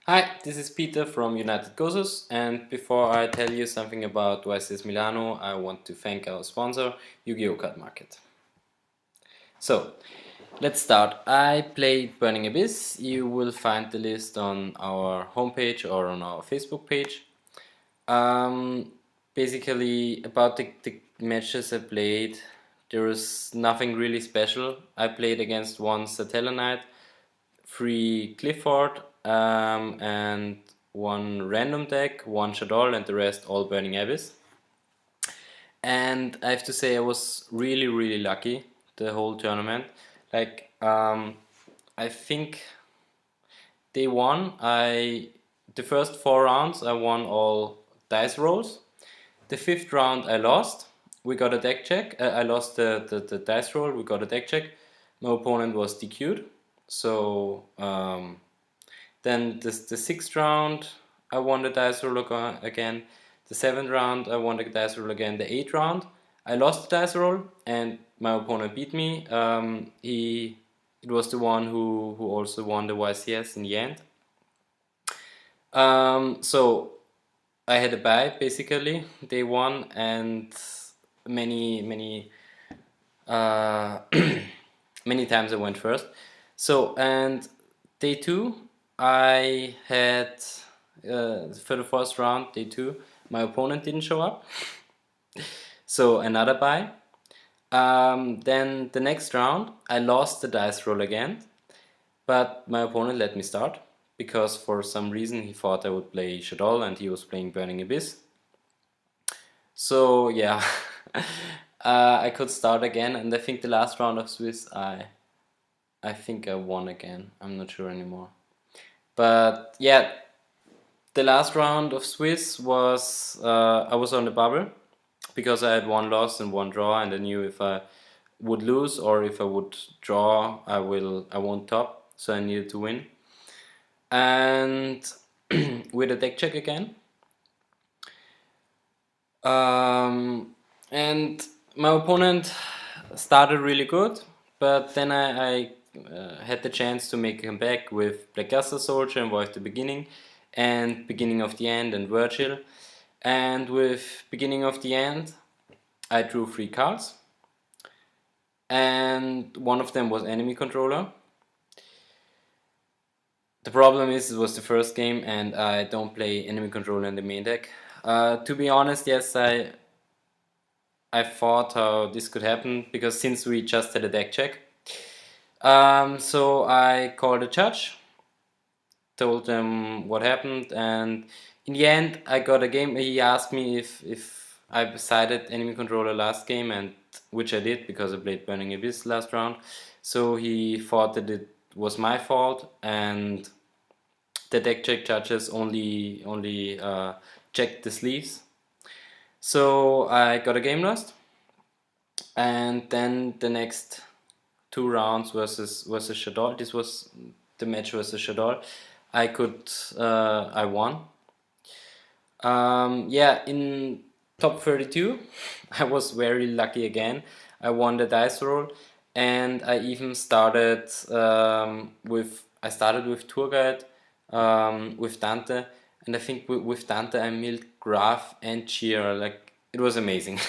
Hi, this is Peter from UnitedGosus, and before I tell you something about YCS Milano, I want to thank our sponsor, Yu-Gi-Oh! Card Market. So, let's start. I played Burning Abyss. You will find the list on our homepage or on our Facebook page. Basically, about the matches I played, there was nothing really special. I played against one Satella Knight, 3 Clifford, and one random deck, one Shadol, and the rest all Burning Abyss. And I have to say I was really lucky the whole tournament. I think day one, the first 4 rounds I won all dice rolls. The 5th round I lost. We got a deck check. I lost the dice roll. We got a deck check. My opponent was DQ'd. So then the 6th round I won the dice roll again. The 7th round I won the dice roll again. The 8th round I lost the dice roll and my opponent beat me. It was the one who also won the YCS in the end. So I had a bye basically day one, and many many times I went first. So and day two I had for the first round, day two, my opponent didn't show up, so another bye. Then the next round I lost the dice roll again, but my opponent let me start because for some reason he thought I would play Shadol and he was playing Burning Abyss. So yeah, I could start again, and I think the last round of Swiss I think I won again. I'm not sure anymore. But yeah, the last round of Swiss was I was on the bubble because I had one loss and one draw, and I knew if I would lose or if I would draw, I won't top. So I needed to win. And with a deck check again. And my opponent started really good, but then I had the chance to make a comeback with Black Gassa Soldier and Voice the Beginning, and Beginning of the End and Virgil. And with Beginning of the End, I drew 3 cards, and one of them was Enemy Controller. The problem is it was the first game and I don't play Enemy Controller in the main deck. To be honest, yes, I thought how this could happen because since we just had a deck check. So I called the judge, told them what happened, and in the end I got a game. He asked me if I decided Enemy Controller last game, and which I did because I played Burning Abyss last round. So he thought that it was my fault, and the deck check judges only checked the sleeves. So I got a game lost, and then the next 2 rounds versus Shadol. This was the match versus Shadol. I won. Yeah, in top 32, I was very lucky again. I won the dice roll, and I even started with tour guide with Dante, and I think with Dante I milled Graph and Cheer. Like it was amazing.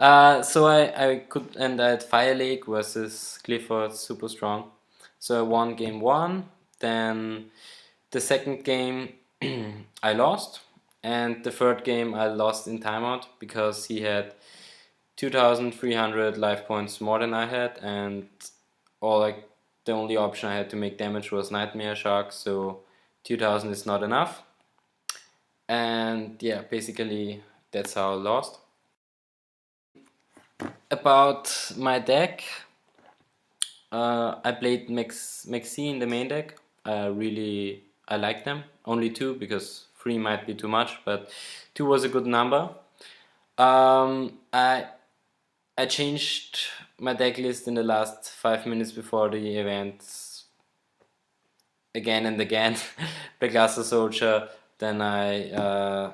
So I could, and I had Fire Lake versus Clifford, super strong. So I won game one. Then the second game I lost, and the third game I lost in timeout because he had 2,300 life points more than I had, and the only option I had to make damage was Nightmare Shark. So 2,000 is not enough, and yeah, basically that's how I lost. About my deck, I played Maxi in the main deck. I like them. Only 2 because 3 might be too much, but 2 was a good number. Um, I I changed my deck list in the last 5 minutes before the event again and again. Black Glaster Soldier. Then I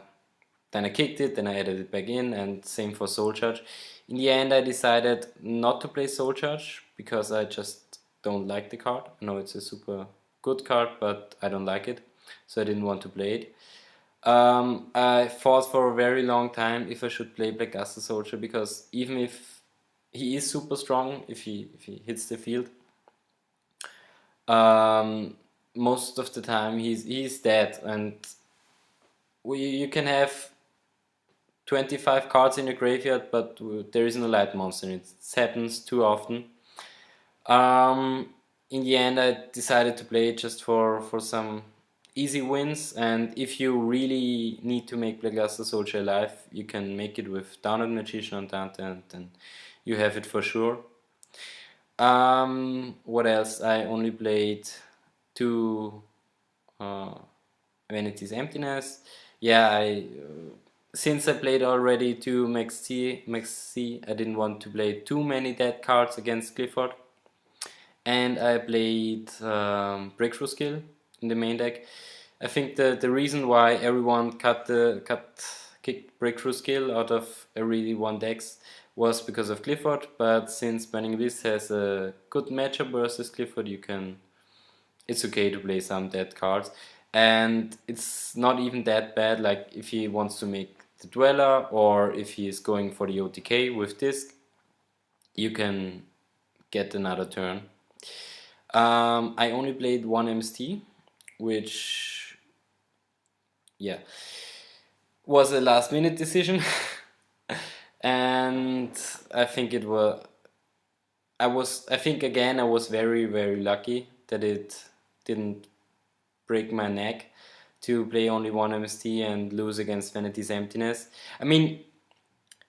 kicked it, then I added it back in, and same for Soul Charge. In the end, I decided not to play Soul Charge because I just don't like the card. I know it's a super good card, but I don't like it. so I didn't want to play it. I thought for a very long time if I should play Black Luster Soldier, because even if he is super strong, if he hits the field, most of the time he's dead, and you can have 25 cards in your graveyard, but there is no light monster, and it happens too often. In the end, I decided to play it just for some easy wins, and if you really need to make Black Luster Soldier alive, you can make it with Downed Magician on Dante, and then you have it for sure. What else? I only played 2 Vanity's Emptiness. Yeah, since I played already 2 Max C, I didn't want to play too many dead cards against Clifford. And I played Breakthrough Skill in the main deck. I think the reason why everyone kicked Breakthrough Skill out of every one decks was because of Clifford, but since Burning Abyss has a good matchup versus Clifford, it's okay to play some dead cards, and it's not even that bad. Like if he wants to make the Dweller, or if he is going for the OTK with Disc, you can get another turn. I only played 1 MST, which, yeah, was a last minute decision. And I think I think again I was very, very lucky that it didn't break my neck to play only 1 MST and lose against Vanity's Emptiness. I mean,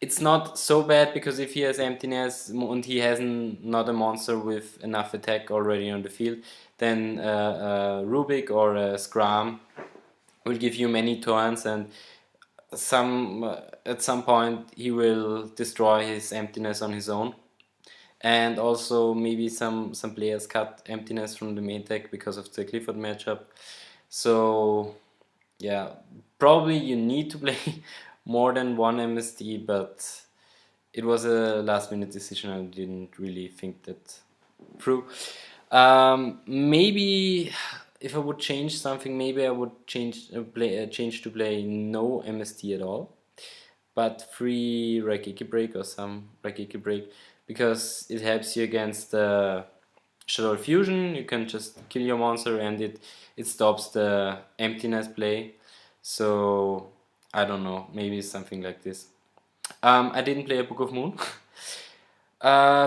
it's not so bad, because if he has Emptiness and he has not a monster with enough attack already on the field, then Rubik or Scram will give you many turns, and at some point he will destroy his Emptiness on his own. And also maybe some players cut Emptiness from the main deck because of the Clifford matchup. So yeah, probably you need to play more than 1 MST, but it was a last minute decision. I didn't really think that through. Maybe if I would change something, maybe I would change to play no MST at all, but free Raigeki Break or some Raigeki Break, because it helps you against Shadow Fusion. You can just kill your monster, and it stops the Emptiness play. So I don't know, maybe something like this. I didn't play a Book of Moon.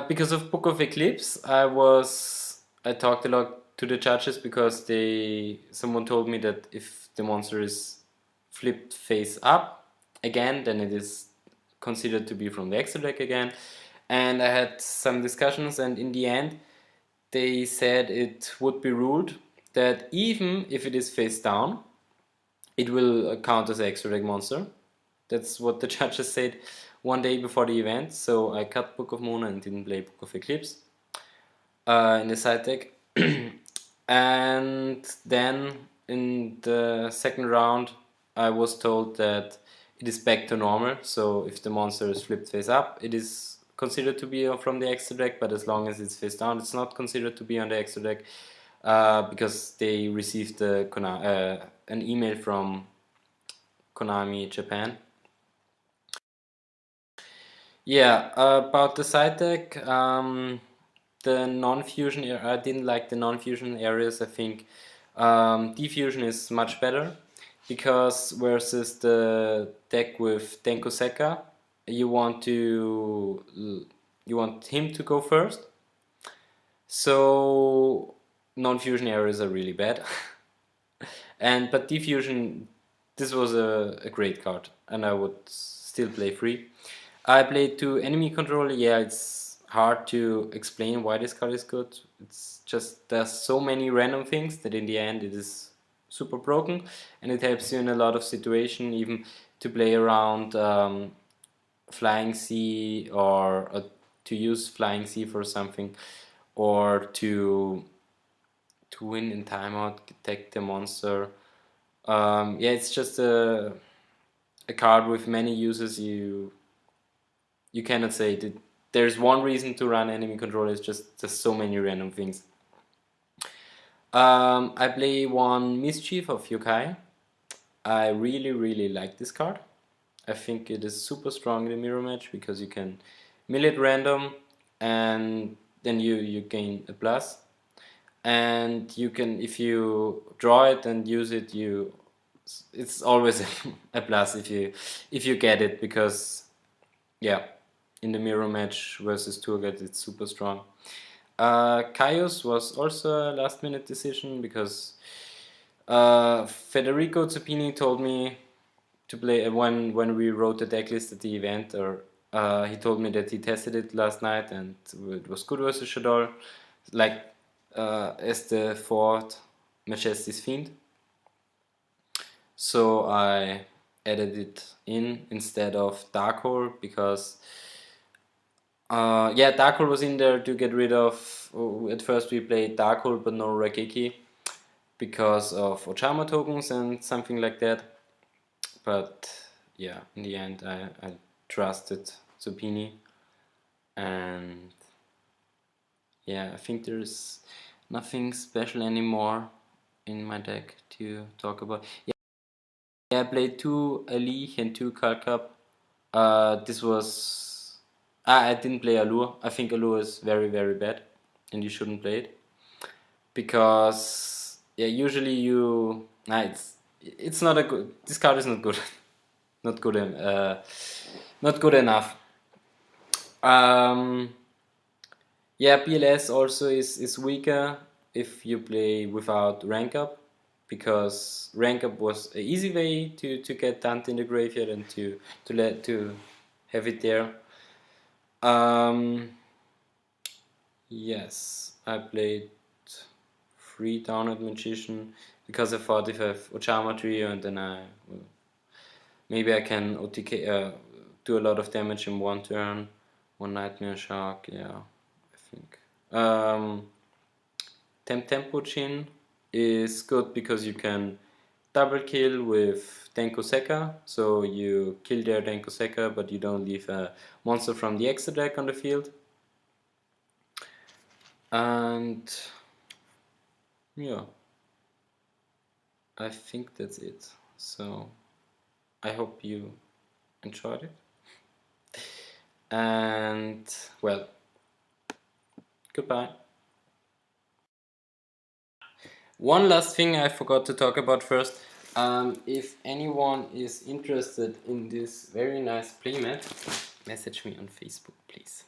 Because of Book of Eclipse, I talked a lot to the judges, because someone told me that if the monster is flipped face up again, then it is considered to be from the extra deck again. And I had some discussions, and in the end they said it would be ruled that even if it is face down, it will count as an extra deck monster. That's what the judges said one day before the event. So I cut Book of Moon and didn't play Book of Eclipse in the side deck. And then in the second round, I was told that it is back to normal. So if the monster is flipped face up, it is considered to be from the extra deck, but as long as it's face down, it's not considered to be on the extra deck, because they received an email from Konami Japan. Yeah, about the side deck, the non-fusion, I didn't like the non-fusion areas. I think defusion is much better, because versus the deck with Denko Sekka, you want him to go first. So non-fusion areas are really bad. But defusion, this was a great card, and I would still play free. I played 2 enemy controller. Yeah, it's hard to explain why this card is good. It's just there's so many random things that in the end it is super broken, and it helps you in a lot of situations, even to play around Flying Sea, or to use Flying Sea for something, or to win in timeout, take the monster. Yeah, it's just a card with many uses. You cannot say that there's one reason to run enemy controller. It's just so many random things. I play one Mischief of Yokai. I really like this card. I think it is super strong in the mirror match because you can mill it random and then you gain a plus. And you can, if you draw it and use it, it's always a plus if you get it, because yeah, in the mirror match versus Turgat it's super strong. Caius was also a last minute decision because Federico Zuppini told me to play when we wrote the decklist at the event, or he told me that he tested it last night and it was good versus Shadol, like as the fourth Majesty's Fiend. So I added it in instead of Darkhole because yeah, Darkhole was in there to get rid of. At first we played Darkhole but no Rakeki because of Ochama tokens and something like that. But yeah, in the end I trusted Zuppini, and yeah, I think there's nothing special anymore in my deck to talk about. Yeah, I played 2 Ali and 2 Kalkap. This was... I didn't play Allure. I think Allure is very bad and you shouldn't play it. Because yeah, usually you... Nah, it's not a good... This card is not good. Not good, not good enough. Yeah, PLS also is weaker if you play without rank up, because rank up was an easy way to get Dante in the graveyard and to have it there. Yes, I played 3 Downed Magician because I thought if I have Ochama trio and then maybe I can OTK do a lot of damage in one turn. One Nightmare Shark, yeah, I think. Tempo Chin is good because you can double kill with Denko Sekka, so you kill their Denko Sekka but you don't leave a monster from the extra deck on the field. And yeah, I think that's it. So I hope you enjoyed it. And well, goodbye. One last thing I forgot to talk about first. If anyone is interested in this very nice playmat, message me on Facebook, please.